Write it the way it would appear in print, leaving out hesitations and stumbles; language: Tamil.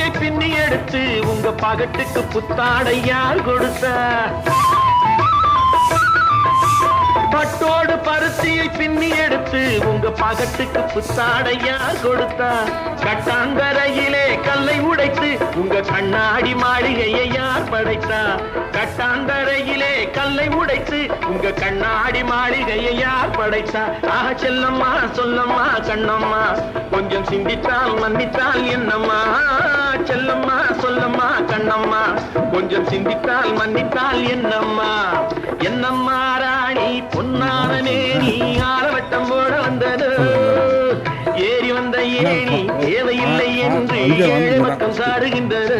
பருத்தியை பின்னி எடுத்து உங்க பகட்டுக்கு புத்தாடை யார் கொடுத்தா? பட்டோடு பருத்தியை பின்னி எடுத்து உங்க பகட்டுக்கு புத்தாடை யார் கொடுத்தா? கட்டாந்தரையிலே கல்லை உடைத்து உங்க கண்ணாடி மாளிகையை யார் படைத்தா? கட்டாந்தரையிலே கல்லை உடைத்து உங்க கண்ணாடி மாளிகையை யார் படைத்தா? ஆக செல்லம்மா சொல்லம்மா கண்ணம்மா கொஞ்சம் சிந்தித்தால் மன்னித்தால் என்னம்மா? செல்லம்மா சொல்லம்மா கண்ணம்மா கொஞ்சம் சிந்தித்தால் மன்னித்தால் என்னம்மா? என்னம்மா ராணி பொன்னானே நீ ஆலவட்டம் போட வந்தது ஏறி வந்த ஏணி தேவையில்லை என்று ஏழை மக்கள் சாடுகின்றது.